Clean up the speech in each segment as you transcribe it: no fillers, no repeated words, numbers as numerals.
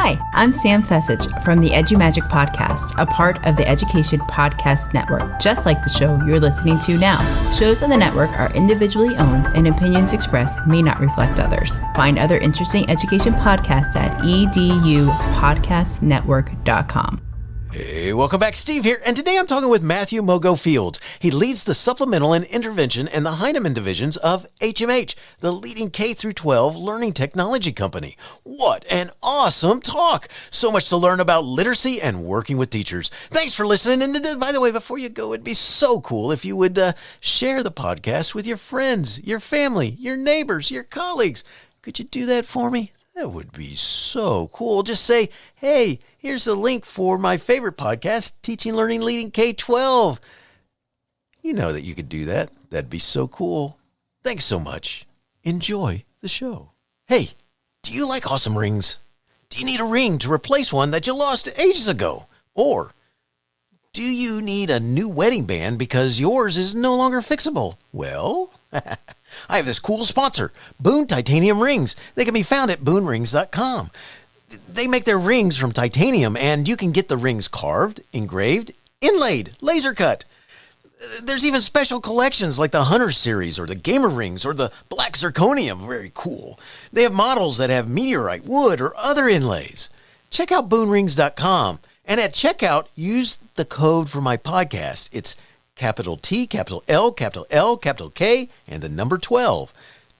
Hi, I'm Sam Fessich from the EduMagic Podcast, a part of the Education Podcast Network, just like the show you're listening to now. Shows on the network are individually owned and opinions expressed may not reflect others. Find other interesting education podcasts at edupodcastnetwork.com. Hey, welcome back. Steve here, and today I'm talking with Matthew Mugo Fields. He leads the Supplemental and Intervention and the Heinemann divisions of HMH, the leading K-12 learning technology company. What an awesome talk! So much to learn about literacy and working with teachers. Thanks for listening, and by the way, before you go, it'd be so cool if you would share the podcast with your friends, your family, your neighbors, your colleagues. Could you do that for me? That would be so cool. Just say, hey, here's the link for my favorite podcast, Teaching, Learning, Leading K-12. You know that you could do that. That'd be so cool. Thanks so much. Enjoy the show. Hey, do you like awesome rings? Do you need a ring to replace one that you lost ages ago? Or do you need a new wedding band because yours is no longer fixable? Well, I have this cool sponsor, Boone Titanium Rings. They can be found at boonrings.com. They make their rings from titanium, and you can get the rings carved, engraved, inlaid, laser cut. There's even special collections like the Hunter series or the Gamer rings or the Black Zirconium. Very cool. They have models that have meteorite, wood, or other inlays. Check out boonrings.com, and at checkout, use the code for my podcast. It's capital T, capital L, capital K, and the number 12,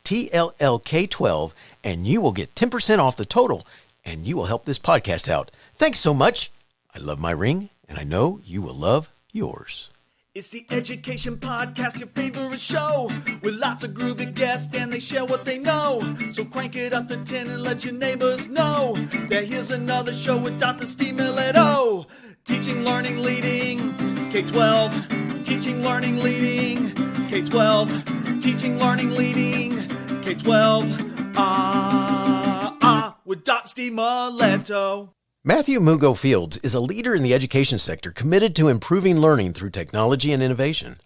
TLLK12, and you will get 10% off the total, and you will help this podcast out. Thanks so much. I love my ring, and I know you will love yours. It's the Education Podcast, your favorite show, with lots of groovy guests, and they share what they know. So crank it up to 10 and let your neighbors know that here's another show with Dr. Steve Miletto. Teaching, learning, leading K-12. Teaching, learning, leading K-12. Teaching, learning, leading K-12. With Dr. Steve Miletto. Matthew Mugo Fields is a leader in the education sector committed to improving learning through technology and innovation.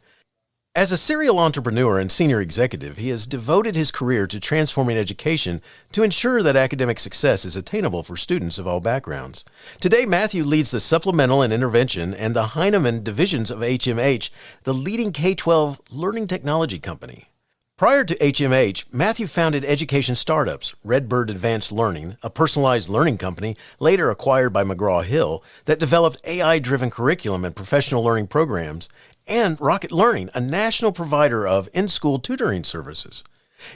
As a serial entrepreneur and senior executive, he has devoted his career to transforming education to ensure that academic success is attainable for students of all backgrounds. Today, Matthew leads the Supplemental and Intervention and the Heinemann divisions of HMH, the leading K-12 learning technology company. Prior to HMH, Matthew founded education startups, Redbird Advanced Learning, a personalized learning company later acquired by McGraw-Hill that developed AI-driven curriculum and professional learning programs, and Rocket Learning, a national provider of in-school tutoring services.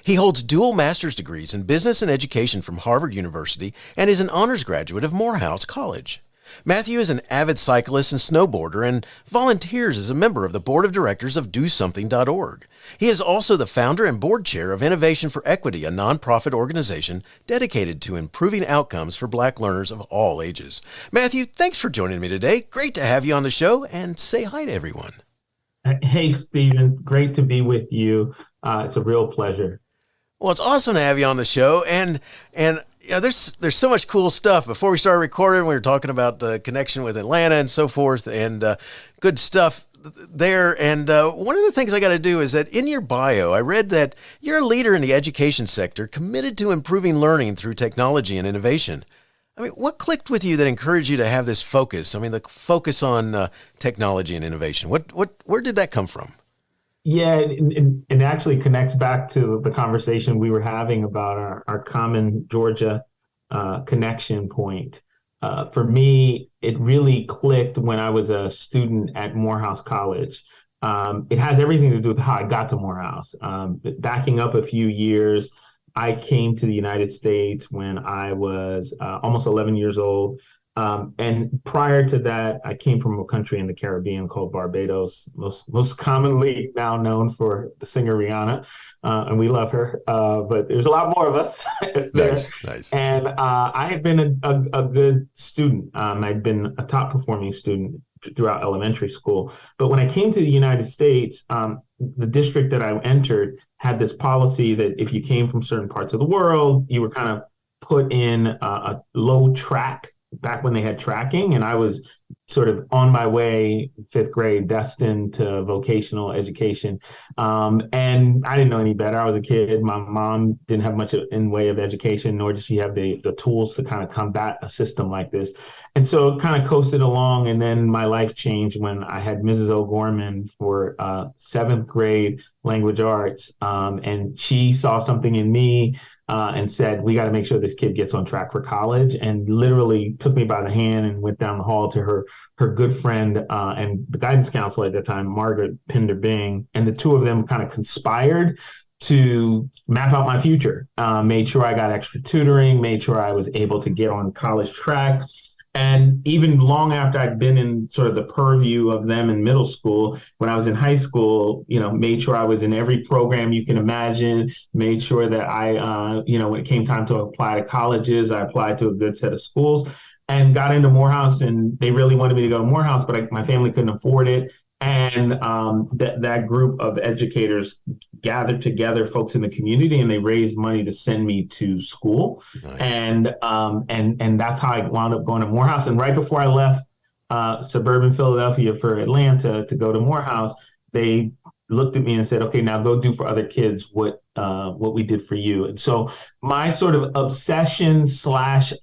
He holds dual master's degrees in business and education from Harvard University and is an honors graduate of Morehouse College. Matthew is an avid cyclist and snowboarder and volunteers as a member of the board of directors of DoSomething.org. He is also the founder and board chair of Innovation for Equity, a nonprofit organization dedicated to improving outcomes for Black learners of all ages. Matthew, thanks for joining me today. Great to have you on the show, and say hi to everyone. Hey, Stephen. Great to be with you. It's a real pleasure. Well, it's awesome to have you on the show, and yeah, there's so much cool stuff. Before we started recording, we were talking about the connection with Atlanta and so forth, and good stuff there. And one of the things I got to do is that in your bio, I read that you're a leader in the education sector committed to improving learning through technology and innovation. I mean, what clicked with you that encouraged you to have this focus? I mean, the focus on technology and innovation. Where did that come from? Yeah, it actually connects back to the conversation we were having about our common Georgia connection point. For me, it really clicked when I was a student at Morehouse College. It has everything to do with how I got to Morehouse. Backing up a few years, I came to the United States when I was almost 11 years old. And prior to that, I came from a country in the Caribbean called Barbados, most commonly now known for the singer Rihanna, and we love her. But there's a lot more of us there. Nice. And I had been a good student. I'd been a top performing student throughout elementary school. But when I came to the United States, the district that I entered had this policy that if you came from certain parts of the world, you were kind of put in a low track back when they had tracking, and I was sort of on my way, fifth grade, destined to vocational education. And I didn't know any better. I was a kid. My mom didn't have much in way of education, nor did she have the tools to kind of combat a system like this. And so it kind of coasted along. And then my life changed when I had Mrs. O'Gorman for seventh grade language arts. And she saw something in me and said, we got to make sure this kid gets on track for college, and literally took me by the hand and went down the hall to her good friend and the guidance counselor at the time, Margaret Pinder Bing. And the two of them kind of conspired to map out my future, made sure I got extra tutoring, made sure I was able to get on college track. And even long after I'd been in sort of the purview of them in middle school, when I was in high school, made sure I was in every program you can imagine, made sure that I, when it came time to apply to colleges, I applied to a good set of schools and got into Morehouse. And they really wanted me to go to Morehouse, but my family couldn't afford it. And that group of educators gathered together, folks in the community, and they raised money to send me to school. Nice. And that's how I wound up going to Morehouse. And right before I left suburban Philadelphia for Atlanta to go to Morehouse, they looked at me and said, "Okay, now go do for other kids what we did for you." And so my sort of obsession /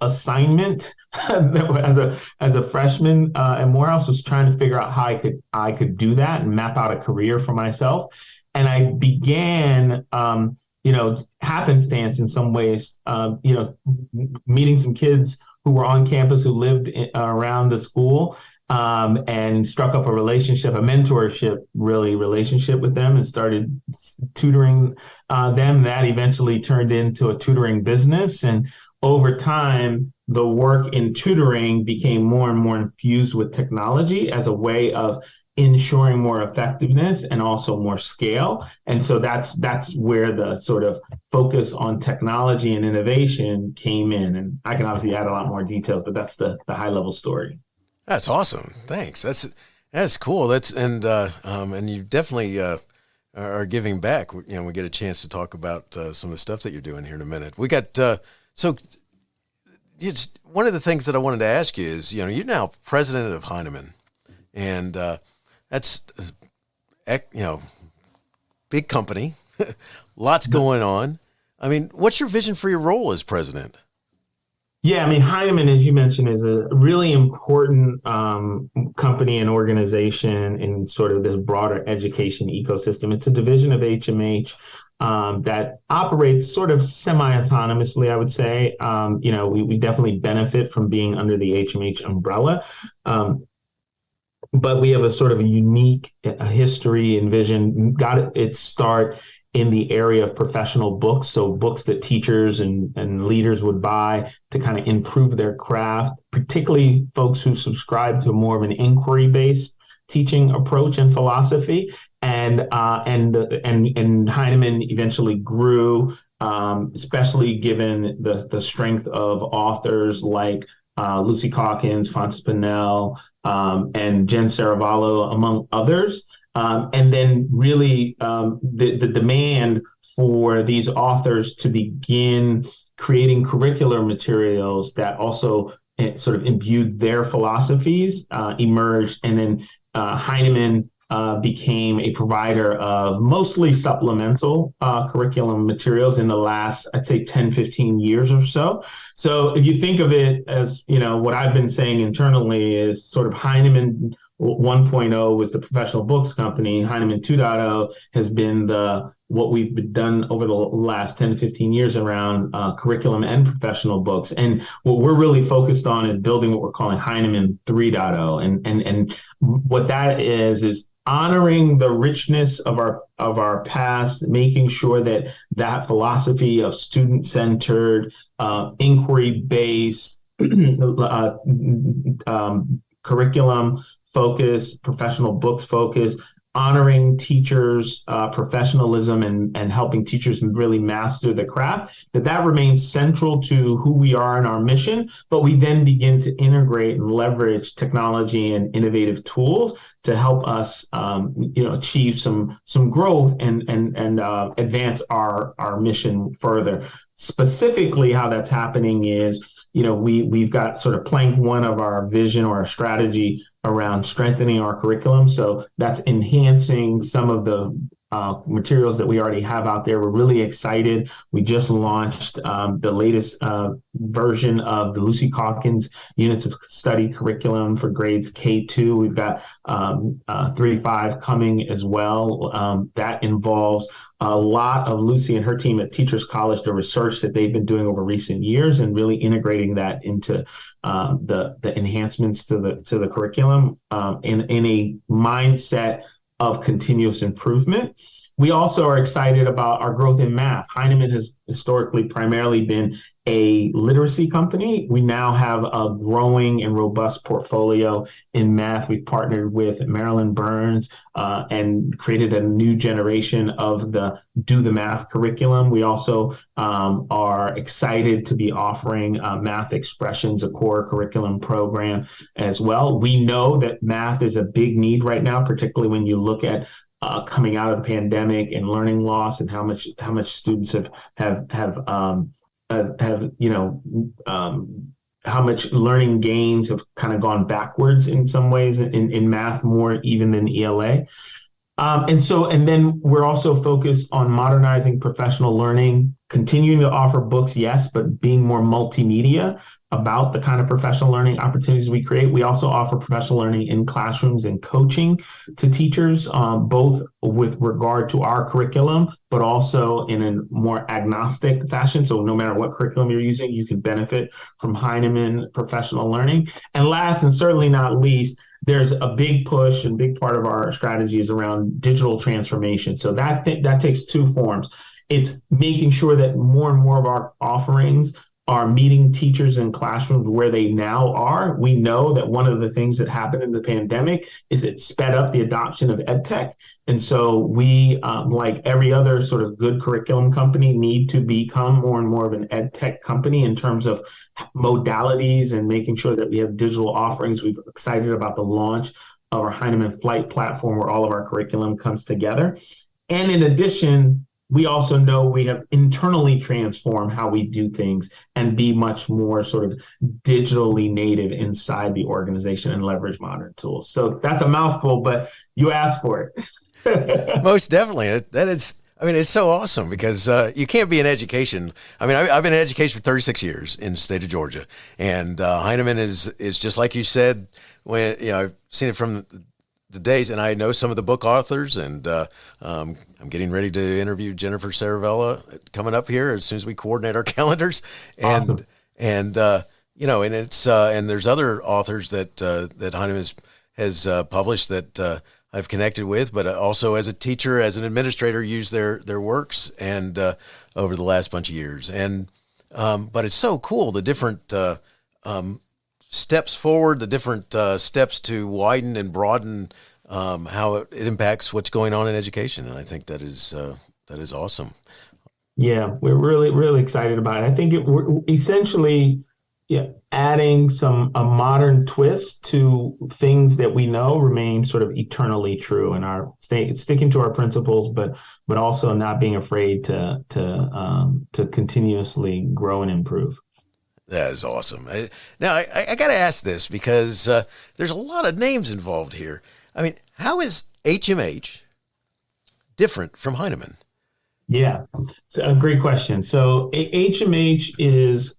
assignment as a freshman at Morehouse was trying to figure out how I could do that and map out a career for myself. And I began, happenstance in some ways, meeting some kids who were on campus who lived around the school. And struck up a mentorship relationship with them, and started tutoring them. That eventually turned into a tutoring business. And over time, the work in tutoring became more and more infused with technology as a way of ensuring more effectiveness and also more scale. And so that's where the sort of focus on technology and innovation came in. And I can obviously add a lot more details, but that's the high level story. That's awesome. Thanks. That's cool. And you definitely are giving back. We get a chance to talk about some of the stuff that you're doing here in a minute. We got so it's one of the things that I wanted to ask you is, you're now president of Heinemann, and that's big company, lots going on. I mean, what's your vision for your role as president? Yeah, Heinemann, as you mentioned, is a really important company and organization in sort of this broader education ecosystem. It's a division of HMH that operates sort of semi-autonomously, I would say. We definitely benefit from being under the HMH umbrella. But we have a sort of a unique history and vision. Got its start in the area of professional books, so books that teachers and leaders would buy to kind of improve their craft, particularly folks who subscribe to more of an inquiry-based teaching approach and philosophy. And Heinemann eventually grew, especially given the strength of authors like Lucy Calkins, Frances Pinnell, and Jen Saravallo, among others. And then really the demand for these authors to begin creating curricular materials that also sort of imbued their philosophies emerged. And then Heinemann became a provider of mostly supplemental curriculum materials in the last, I'd say, 10, 15 years or so. So if you think of it as, what I've been saying internally is sort of Heinemann 1.0 was the professional books company. Heinemann 2.0 has been what we've been done over the last 10 to 15 years around curriculum and professional books. And what we're really focused on is building what we're calling Heinemann 3.0. And what that is honoring the richness of our past, making sure that philosophy of student-centered, inquiry-based curriculum focus, professional books focus, honoring teachers' professionalism and helping teachers really master the craft, that remains central to who we are and our mission. But we then begin to integrate and leverage technology and innovative tools to help us, achieve some growth and advance our mission further. Specifically, how that's happening is, we've got sort of plank one of our vision or our strategy around strengthening our curriculum. So that's enhancing some of the materials that we already have out there. We're really excited. We just launched the latest version of the Lucy Calkins Units of Study curriculum for grades K2. We've got 3 to 5 coming as well. That involves a lot of Lucy and her team at Teachers College, the research that they've been doing over recent years, and really integrating that into the enhancements to the curriculum in a mindset of continuous improvement. We also are excited about our growth in math. Heinemann has historically primarily been a literacy company. We now have a growing and robust portfolio in math. We've partnered with Marilyn Burns and created a new generation of the Do the Math curriculum. We also are excited to be offering Math Expressions, a core curriculum program as well. We know that math is a big need right now, particularly when you look at coming out of the pandemic and learning loss, and how much students how much learning gains have kind of gone backwards in some ways in math, more even than ELA. And then we're also focused on modernizing professional learning, continuing to offer books, yes, but being more multimedia about the kind of professional learning opportunities we create. We also offer professional learning in classrooms and coaching to teachers, both with regard to our curriculum, but also in a more agnostic fashion. So no matter what curriculum you're using, you can benefit from Heinemann professional learning. And last, and certainly not least, there's a big push and big part of our strategy is around digital transformation. So that takes 2 forms. It's making sure that more and more of our offerings are meeting teachers in classrooms where they now are. We know that one of the things that happened in the pandemic is it sped up the adoption of EdTech. And so we, like every other sort of good curriculum company, need to become more and more of an EdTech company in terms of modalities and making sure that we have digital offerings. We're excited about the launch of our Heinemann Flight platform, where all of our curriculum comes together. And in addition, we also know we have internally transformed how we do things and be much more sort of digitally native inside the organization and leverage modern tools. So that's a mouthful, but you asked for it. Most definitely. It's so awesome because you can't be in education. I mean, I've been in education for 36 years in the state of Georgia, and Heinemann is just like you said. When I've seen it from the days, and I know some of the book authors, and I'm getting ready to interview Jennifer Saravella coming up here as soon as we coordinate our calendars. Awesome. And it's and there's other authors that Heinemann has published that I've connected with, but also as a teacher, as an administrator, use their works and over the last bunch of years. And but it's so cool, the different steps forward, the different steps to widen and broaden how it impacts what's going on in education. And I think that is awesome. Yeah, we're really, really excited about it. I think we're essentially adding a modern twist to things that we know remain sort of eternally true, and our sticking to our principles, but also not being afraid to continuously grow and improve. That is awesome. Now, I got to ask this because there's a lot of names involved here. I mean, how is HMH different from Heinemann? Yeah, it's a great question. So HMH is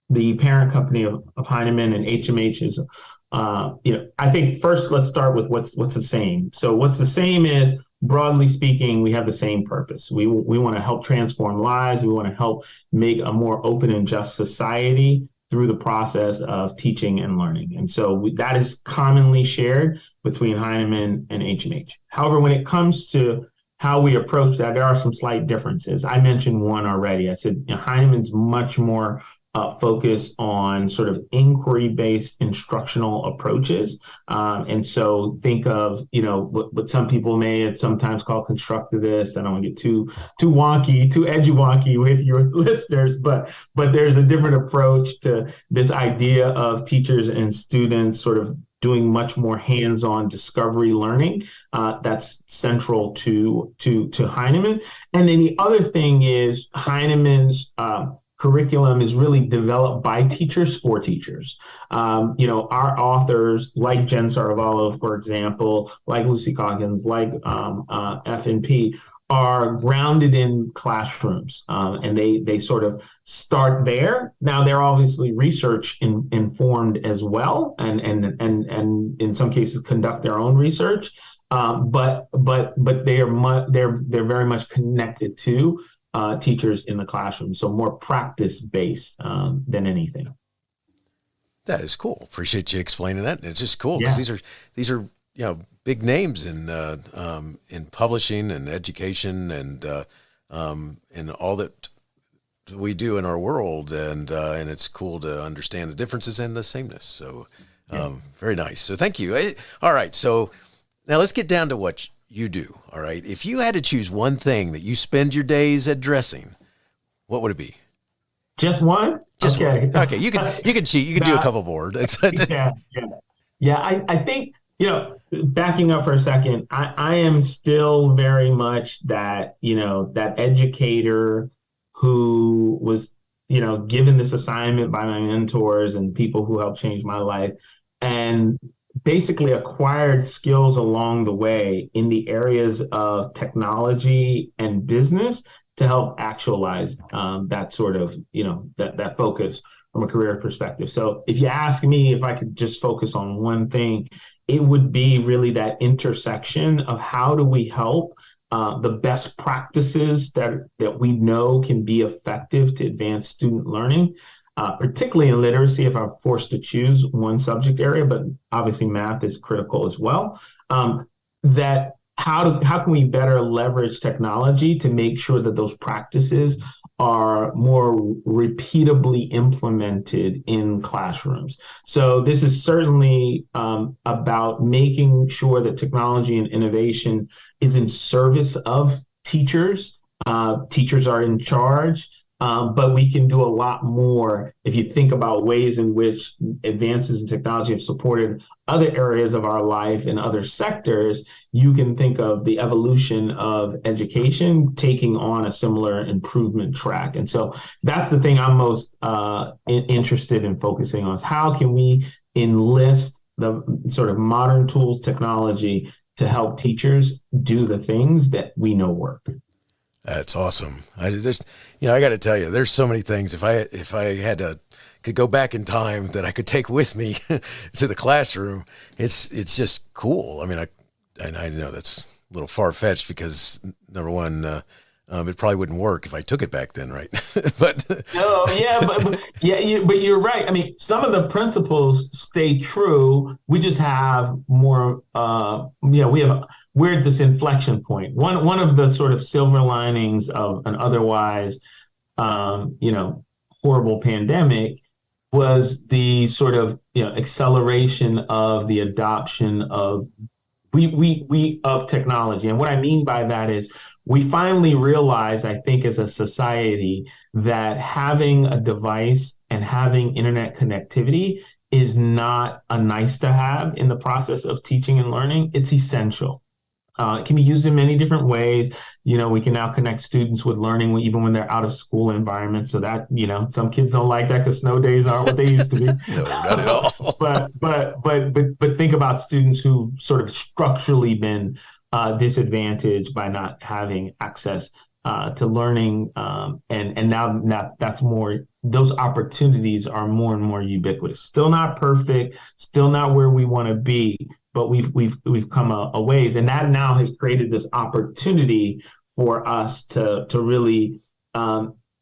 the parent company of Heinemann, and HMH is, I think first let's start with what's the same. So what's the same is, broadly speaking, we have the same purpose. We want to help transform lives. We want to help make a more open and just society through the process of teaching and learning. And so that is commonly shared between Heinemann and HMH. However, when it comes to how we approach that, there are some slight differences. I mentioned one already. I said Heinemann's much more focus on sort of inquiry-based instructional approaches. And so think of, what some people may sometimes call constructivist. I don't want to get too wonky, too edgy-wonky with your listeners, but there's a different approach to this idea of teachers and students sort of doing much more hands-on discovery learning. That's central to Heinemann. And then the other thing is Heinemann's curriculum is really developed by teachers for teachers. Our authors, like Jen Saravallo, for example, like Lucy Calkins, like F&P, are grounded in classrooms, and they sort of start there. Now they're obviously research informed as well, and in some cases conduct their own research, but they're very much connected to teachers in the classroom, so more practice based than anything. That is cool. Appreciate you explaining that. It's just cool because these are big names in publishing and education and all that we do in our world, and it's cool to understand the differences and the sameness. So very nice. So thank you. All right. So now let's get down to what you do. All right. If you had to choose one thing that you spend your days addressing, what would it be? Just one? Just okay. One. Okay. You can cheat. You can do a couple more. I think, backing up for a second, I am still very much that educator who was, given this assignment by my mentors and people who helped change my life, and basically acquired skills along the way in the areas of technology and business to help actualize that sort of, that focus from a career perspective. So if you ask me if I could just focus on one thing, it would be really that intersection of how do we help the best practices that we know can be effective to advance student learning, particularly in literacy if I'm forced to choose one subject area, but obviously math is critical as well. That how can we better leverage technology to make sure that those practices are more repeatably implemented in classrooms. So this is certainly about making sure that technology and innovation is in service of teachers. Teachers are in charge, but we can do a lot more if you think about ways in which advances in technology have supported other areas of our life and other sectors. You can think of the evolution of education taking on a similar improvement track. And so that's the thing I'm most interested in focusing on, is how can we enlist the sort of modern tools, technology to help teachers do the things that we know work. That's awesome. I got to tell you, there's so many things. If I could go back in time that I could take with me to the classroom, it's just cool. I mean, I know that's a little far fetched because number one, it probably wouldn't work if I took it back then, right? But but you're right. I mean, some of the principles stay true. We just have more. We're at this inflection point. One of the sort of silver linings of an otherwise, horrible pandemic was the sort of acceleration of the adoption of of technology. And what I mean by that is we finally realized, I think, as a society, that having a device and having internet connectivity is not a nice to have in the process of teaching and learning. It's essential. It can be used in many different ways. We can now connect students with learning even when they're out of school environments. So that, some kids don't like that because snow days aren't what they used to be. No, not at all. But think about students who've sort of structurally been disadvantaged by not having access to learning. And now that's more, those opportunities are more and more ubiquitous. Still not perfect, still not where we want to be, but we've come a ways, and that now has created this opportunity for us to really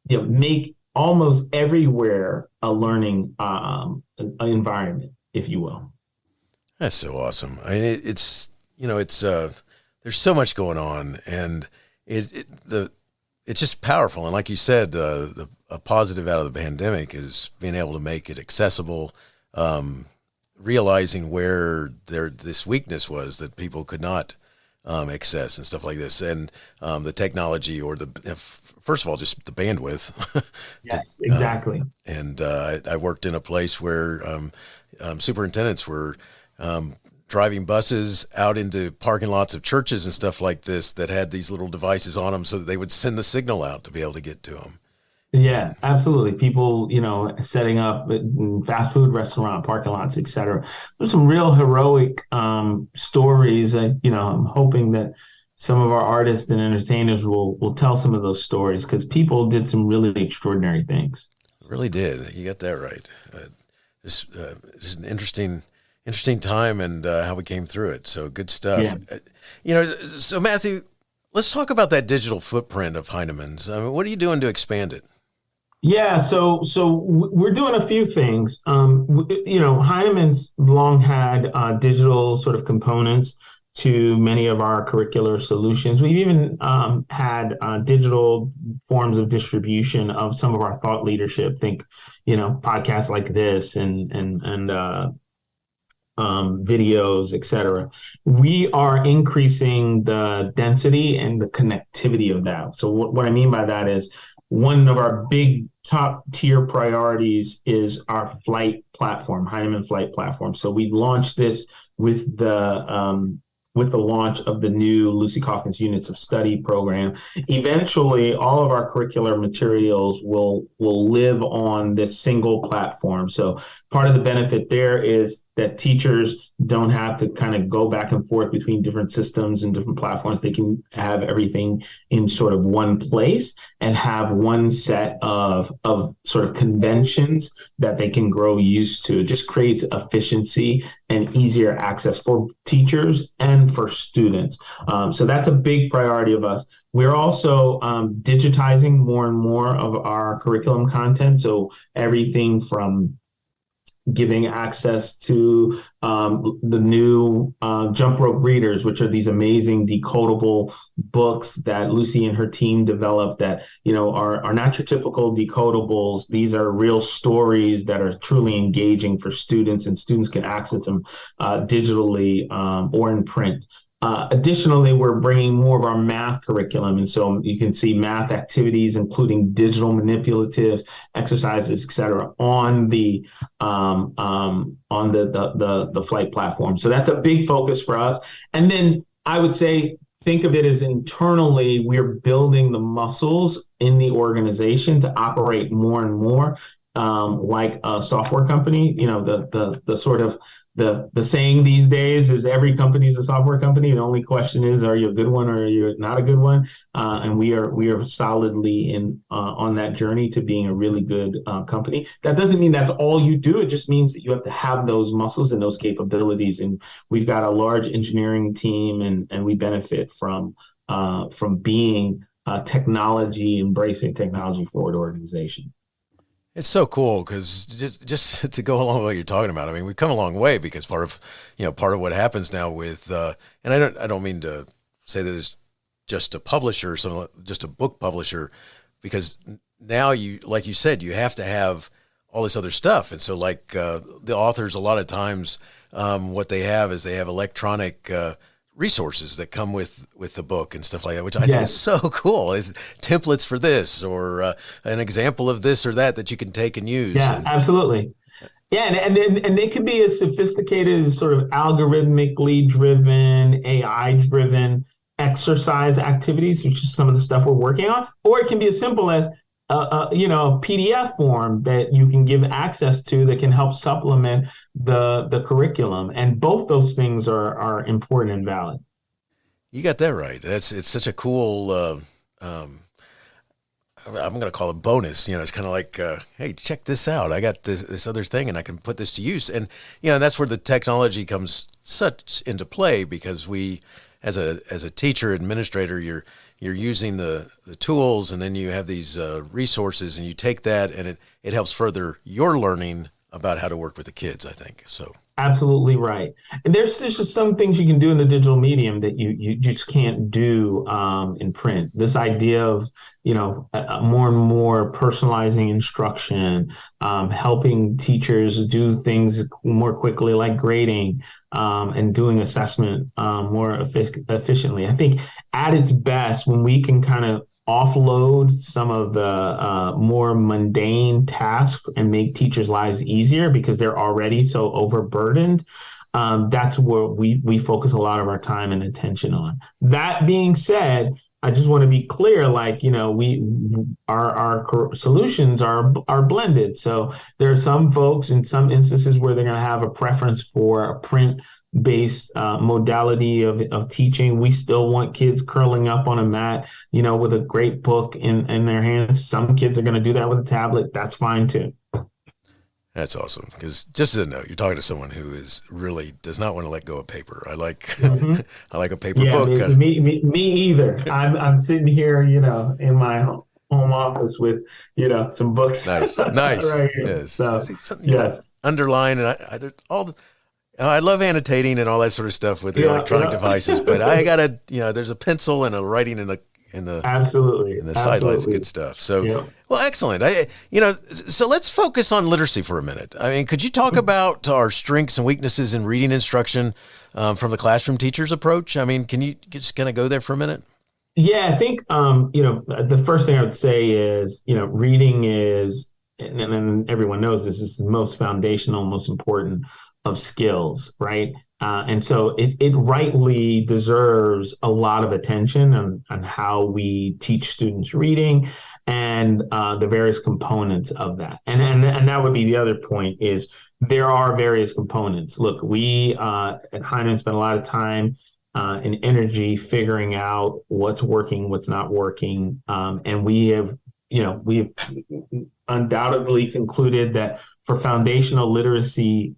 make almost everywhere a learning environment, if you will. That's so awesome. I mean, it's there's so much going on, and it's just powerful. And like you said, a positive out of the pandemic is being able to make it accessible. Realizing where this weakness was that people could not access and stuff like this, and the technology or first of all, just the bandwidth. Yes, exactly. And I worked in a place where superintendents were, driving buses out into parking lots of churches and stuff like this that had these little devices on them so that they would send the signal out to be able to get to them. Yeah, absolutely. People, setting up fast food restaurant parking lots, et cetera. There's some real heroic stories that, I'm hoping that some of our artists and entertainers will tell some of those stories, because people did some really extraordinary things. Really did. You got that right. This is an interesting time, and how we came through it. So good stuff. Yeah. So Matthew, let's talk about that digital footprint of Heinemann's. I mean, what are you doing to expand it? Yeah, so we're doing a few things. Heinemann's long had digital sort of components to many of our curricular solutions. We've even had digital forms of distribution of some of our thought leadership. Think, podcasts like this and videos, et cetera. We are increasing the density and the connectivity of that. So what I mean by that is, one of our big top tier priorities is our flight platform, Heinemann Flight Platform. So we launched this with the launch of the new Lucy Calkins Units of Study program. Eventually, all of our curricular materials will live on this single platform. So part of the benefit there is that teachers don't have to kind of go back and forth between different systems and different platforms. They can have everything in sort of one place and have one set of sort of conventions that they can grow used to. It just creates efficiency and easier access for teachers and for students. So that's a big priority of us. We're also digitizing more and more of our curriculum content. So everything from giving access to the new jump rope readers, which are these amazing decodable books that Lucy and her team developed that, are not your typical decodables. These are real stories that are truly engaging for students, and students can access them digitally or in print. Additionally, we're bringing more of our math curriculum. And so you can see math activities, including digital manipulatives, exercises, et cetera, on the flight platform. So that's a big focus for us. And then I would say, think of it as internally, we're building the muscles in the organization to operate more and more like a software company. The sort of the saying these days is every company is a software company. The only question is, are you a good one or are you not a good one? And we are solidly on that journey to being a really good company. That doesn't mean that's all you do. It just means that you have to have those muscles and those capabilities. And we've got a large engineering team, and we benefit from being a embracing technology forward organization. It's so cool because just to go along with what you're talking about, I mean, we've come a long way, because part of what happens now with, and I don't mean to say that it's just a publisher, just a book publisher, because now like you said, you have to have all this other stuff. And so like the authors, a lot of times what they have is they have electronic resources that come with the book and stuff like that, which I think is so cool. Is templates for this, or an example of this or that you can take and use. Yeah, absolutely. Yeah, and they could be as sophisticated as sort of algorithmically driven, AI driven exercise activities, which is some of the stuff we're working on, or it can be as simple as a PDF form that you can give access to that can help supplement the curriculum. And both those things are important and valid. You got that right. It's such a cool, I'm going to call it bonus. It's kind of like, hey, check this out. I got this other thing and I can put this to use. And, that's where the technology comes such into play, because we, as a teacher, administrator, you're using the tools, and then you have these resources, and you take that, and it helps further your learning about how to work with the kids, I think. So absolutely right. And there's just some things you can do in the digital medium that you just can't do in print. This idea of more and more personalizing instruction, helping teachers do things more quickly, like grading, and doing assessment more efficiently. I think at its best, when we can kind of offload some of the more mundane tasks and make teachers' lives easier because they're already so overburdened, that's where we focus a lot of our time and attention on. That being said, I just want to be clear, like, our solutions are blended. So there are some folks in some instances where they're going to have a preference for a print-based modality of teaching. We still want kids curling up on a mat, with a great book in their hands. Some kids are going to do that with a tablet. That's fine too. That's awesome. Because just to know, you're talking to someone who really does not want to let go of paper. I like I like a paper book. Me either. I'm sitting here, in my home office with, some books. Nice. Right here. Yes. So, yes. Underline and I love annotating and all that sort of stuff with the electronic devices, but I gotta, there's a pencil and a writing in the absolutely in the sidelines. Good stuff. So, well, excellent. So let's focus on literacy for a minute. I mean, could you talk about our strengths and weaknesses in reading instruction from the classroom teacher's approach? I mean, can you just kind of go there for a minute? Yeah, I think the first thing I would say is, reading is, and everyone knows this is the most foundational, most important of skills, right? And so it rightly deserves a lot of attention on how we teach students reading and the various components of that. And that would be the other point is there are various components. Look, we at Heinemann spend a lot of time and energy figuring out what's working, what's not working. And we've undoubtedly concluded that for foundational literacy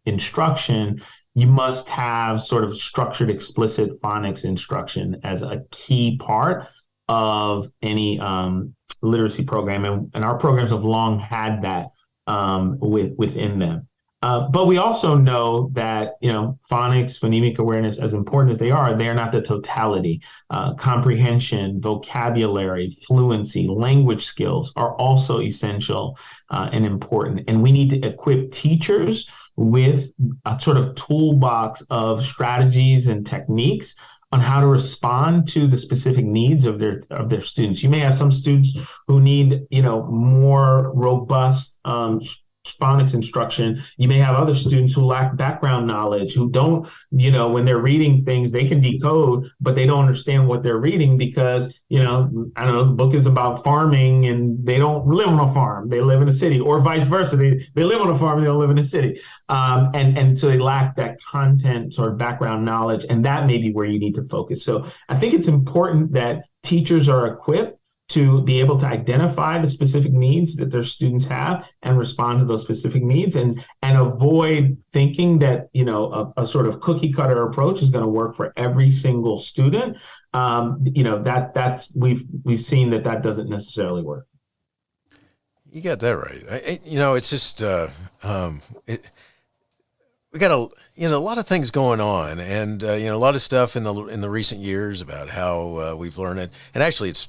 instruction, you must have sort of structured, explicit phonics instruction as a key part of any literacy program. And our programs have long had that within them. But we also know that, phonics, phonemic awareness, as important as they are not the totality. Comprehension, vocabulary, fluency, language skills are also essential and important. And we need to equip teachers with a sort of toolbox of strategies and techniques on how to respond to the specific needs of their students. You may have some students who need, more robust phonics instruction. You may have other students who lack background knowledge, who don't, when they're reading things, they can decode, but they don't understand what they're reading because, the book is about farming and they don't live on a farm. They live in a city, or vice versa. They live on a farm and they don't live in a city. And so they lack that content sort of background knowledge, and that may be where you need to focus. So I think it's important that teachers are equipped to be able to identify the specific needs that their students have and respond to those specific needs, and avoid thinking that, a sort of cookie cutter approach is going to work for every single student. We've seen that doesn't necessarily work. You got that right. It's just, we got a lot of things going on, and, a lot of stuff in the recent years about how we've learned it. And actually it's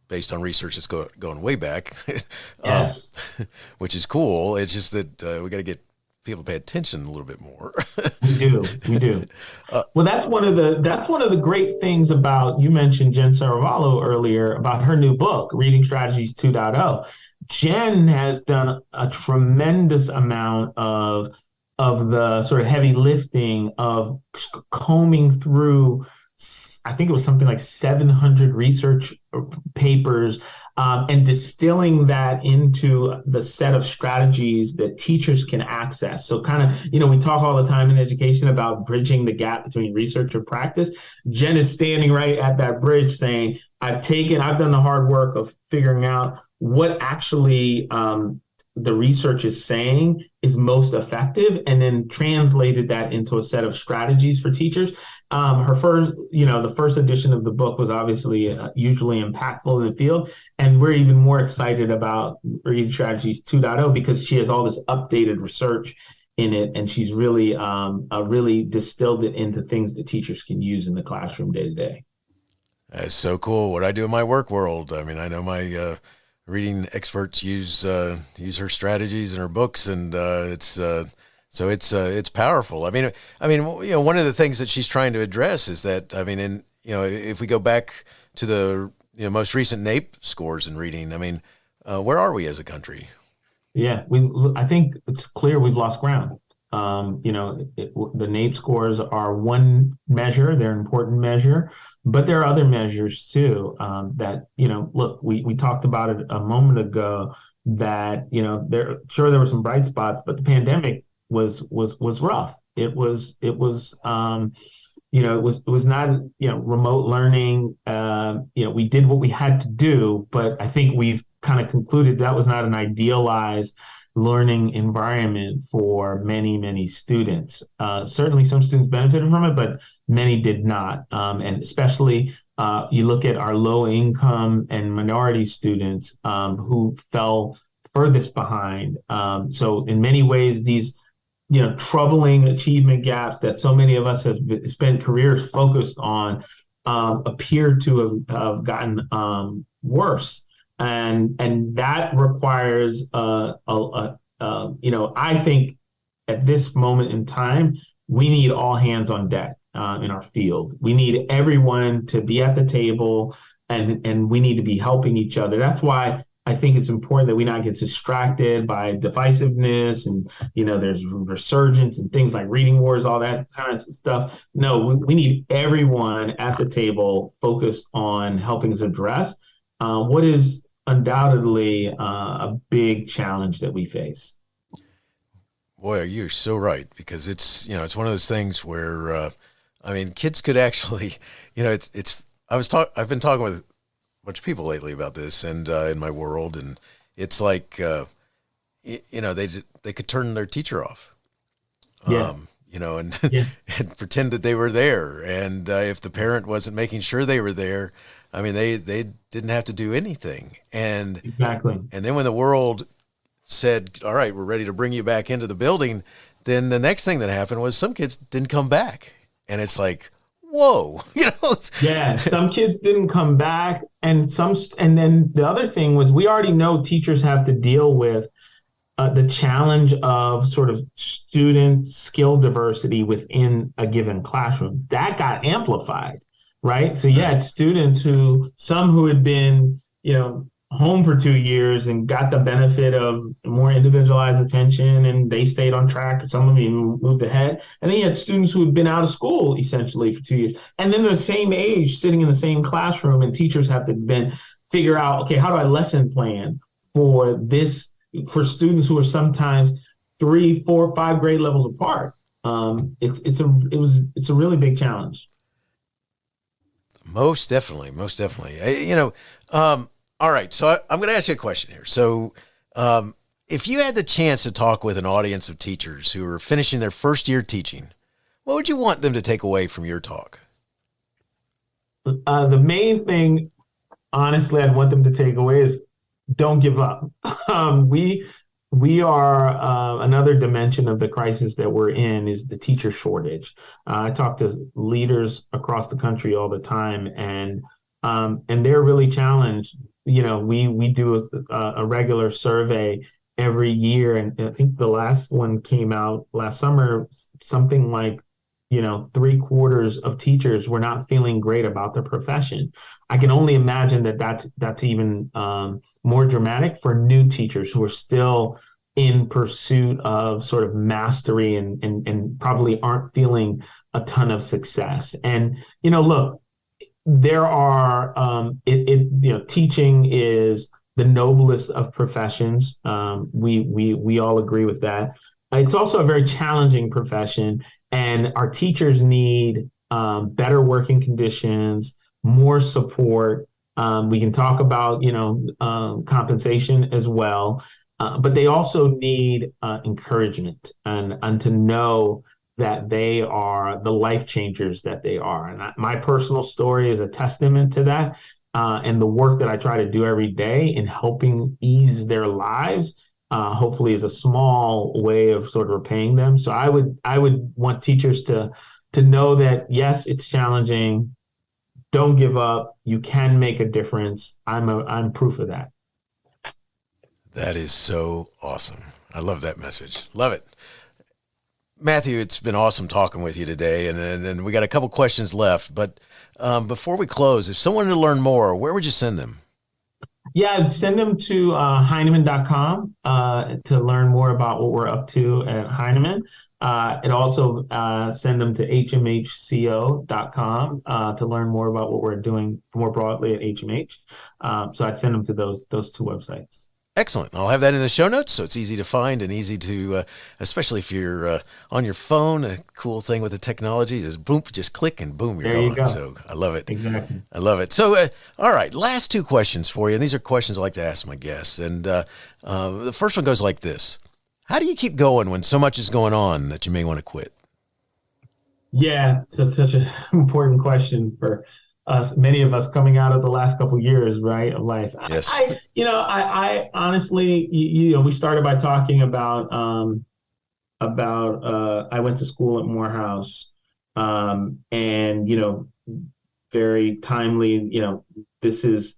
based on research that's going way back, yes, which is cool. It's just that we got to get people to pay attention a little bit more. We do. Well, that's one of the great things about, you mentioned Jen Saravallo earlier about her new book, Reading Strategies 2.0. Jen has done a tremendous amount of the sort of heavy lifting of combing through, I think it was something like 700 research papers, and distilling that into the set of strategies that teachers can access. So kind of, we talk all the time in education about bridging the gap between research and practice. Jen is standing right at that bridge saying, I've done the hard work of figuring out what actually the research is saying is most effective, and then translated that into a set of strategies for teachers. The first edition of the book was obviously hugely impactful in the field, and we're even more excited about Reading Strategies 2.0 because she has all this updated research in it, and she's really distilled it into things that teachers can use in the classroom day to day. That's so cool. What I do in my work world. I mean, I know my reading experts use her strategies in her books, and so it's powerful. I mean, one of the things that she's trying to address is that, if we go back to the most recent NAEP scores in reading, where are we as a country? Yeah, I think it's clear we've lost ground. The NAEP scores are one measure; they're an important measure, but there are other measures too. Look, we talked about it a moment ago. That there were some bright spots, but the pandemic was rough. It was not, remote learning. We did what we had to do, but I think we've kind of concluded that was not an idealized learning environment for many, many students. Certainly some students benefited from it, but many did not. And especially you look at our low income and minority students who fell furthest behind. So in many ways, these troubling achievement gaps that so many of us have spent careers focused on appear to have gotten worse, and that requires I think at this moment in time we need all hands on deck in our field. We need everyone to be at the table, and we need to be helping each other. That's why I think it's important that we not get distracted by divisiveness and, there's resurgence and things like reading wars, all that kind of stuff. No, we need everyone at the table focused on helping us address what is undoubtedly a big challenge that we face. Boy, you're so right, because it's one of those things where, kids could actually, I've been talking with bunch of people lately about this, and in my world, and it's like they could turn their teacher off, and and pretend that they were there, and if the parent wasn't making sure they were there, they didn't have to do anything. And exactly. And then when the world said, all right, we're ready to bring you back into the building, then the next thing that happened was some kids didn't come back, and it's like, whoa, some kids didn't come back, and then the other thing was, we already know teachers have to deal with the challenge of sort of student skill diversity within a given classroom. That got amplified, right? So you had students some who had been, home for 2 years and got the benefit of more individualized attention, and they stayed on track. Some of them moved ahead. And then you had students who had been out of school essentially for 2 years. And then they're the same age, sitting in the same classroom, and teachers have to then figure out, okay, how do I lesson plan for students who are sometimes 3, 4, 5 grade levels apart? It's a really big challenge. Most definitely. All right, so I'm going to ask you a question here. So if you had the chance to talk with an audience of teachers who are finishing their first year teaching, what would you want them to take away from your talk? The main thing, honestly, I'd want them to take away is don't give up. We are another dimension of the crisis that we're in is the teacher shortage. I talk to leaders across the country all the time, and they're really challenged. We do a regular survey every year, and I think the last one came out last summer. Something like 3/4 of teachers were not feeling great about their profession. I can only imagine that's even more dramatic for new teachers who are still in pursuit of sort of mastery and probably aren't feeling a ton of success. And look, there are teaching is the noblest of professions. We all agree with that. It's also a very challenging profession, and our teachers need better working conditions, more support. We can talk about compensation as well, but they also need encouragement and to know that they are the life changers that they are. And my personal story is a testament to that. And the work that I try to do every day in helping ease their lives, hopefully is a small way of sort of repaying them. So I would want teachers to know that, yes, it's challenging. Don't give up. You can make a difference. I'm proof of that. That is so awesome. I love that message. Love it. Matthew, it's been awesome talking with you today, and we got a couple questions left. But before we close, if someone wanted to learn more, where would you send them? Yeah, send them to Heinemann.com to learn more about what we're up to at Heinemann. And also send them to HMHCO.com to learn more about what we're doing more broadly at HMH. So I'd send them to those two websites. Excellent. I'll have that in the show notes, so it's easy to find and easy to, especially if you're on your phone. A cool thing with the technology is boom, just click and boom, you're There you gone. go. So I love it. Exactly. I love it. So, all right, last two questions for you. And these are questions I like to ask my guests. And the first one goes like this. How do you keep going when so much is going on that you may want to quit? Yeah, so such an important question for us, many of us coming out of the last couple of years, right, of life. Yes. I honestly, we started by talking about I went to school at Morehouse, and very timely, this is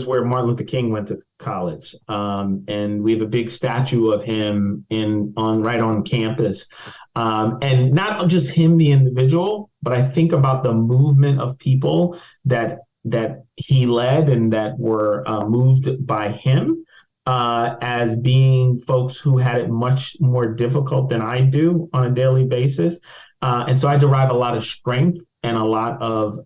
where Martin Luther King went to college, and we have a big statue of him right on campus. And not just him, the individual, but I think about the movement of people that he led and that were moved by him as being folks who had it much more difficult than I do on a daily basis. And so I derive a lot of strength and a lot of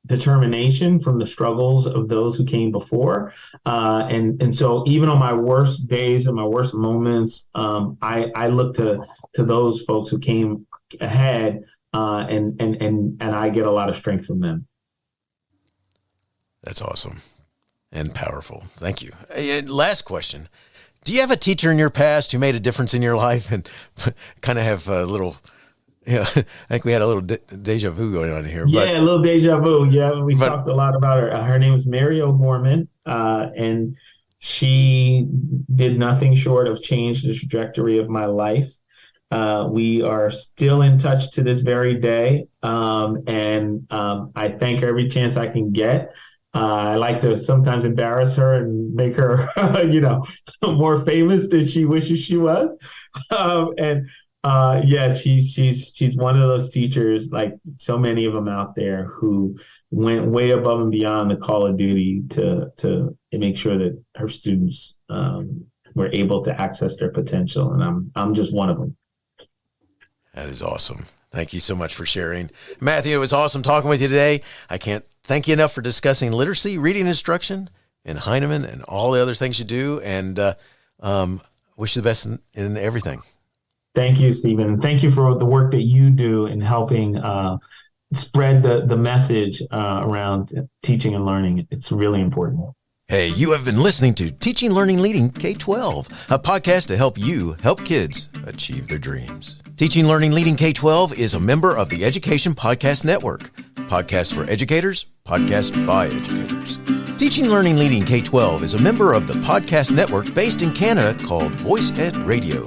determination from the struggles of those who came before. And so even on my worst days and my worst moments, I look to those folks who came ahead, and I get a lot of strength from them. That's awesome and powerful. Thank you. Last question. Do you have a teacher in your past who made a difference in your life and kind of have a little... Yeah, I think we had a little deja vu going on here. Yeah, a little deja vu. Yeah, we talked a lot about her. Her name is Mary O'Gorman, and she did nothing short of change the trajectory of my life. We are still in touch to this very day, and I thank her every chance I can get. I like to sometimes embarrass her and make her, more famous than she wishes she was, yeah, she's one of those teachers, like so many of them out there, who went way above and beyond the call of duty to make sure that her students were able to access their potential, and I'm just one of them. That is awesome. Thank you so much for sharing, Matthew. It was awesome talking with you today. I can't thank you enough for discussing literacy, reading instruction, and Heinemann, and all the other things you do. And wish you the best in everything. Thank you, Stephen. Thank you for the work that you do in helping spread the message around teaching and learning. It's really important. Hey, you have been listening to Teaching, Learning, Leading K-12, a podcast to help you help kids achieve their dreams. Teaching, Learning, Leading K-12 is a member of the Education Podcast Network. Podcasts for educators, podcasts by educators. Teaching, Learning, Leading K-12 is a member of the podcast network based in Canada called Voice Ed Radio.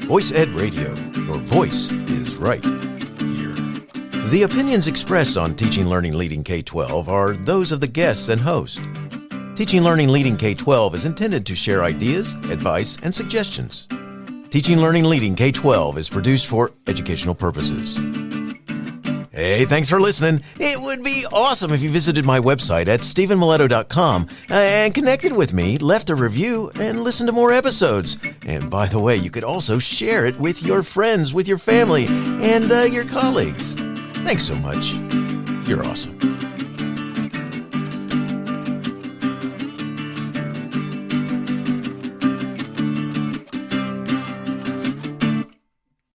Voice Ed Radio, your voice is right here. The opinions expressed on Teaching, Learning, Leading K-12 are those of the guests and host. Teaching, Learning, Leading K-12 is intended to share ideas, advice, and suggestions. Teaching, Learning, Leading K-12 is produced for educational purposes. Hey, thanks for listening. It would be awesome if you visited my website at stephenmiletto.com and connected with me, left a review, and listened to more episodes. And by the way, you could also share it with your friends, with your family, and your colleagues. Thanks so much. You're awesome.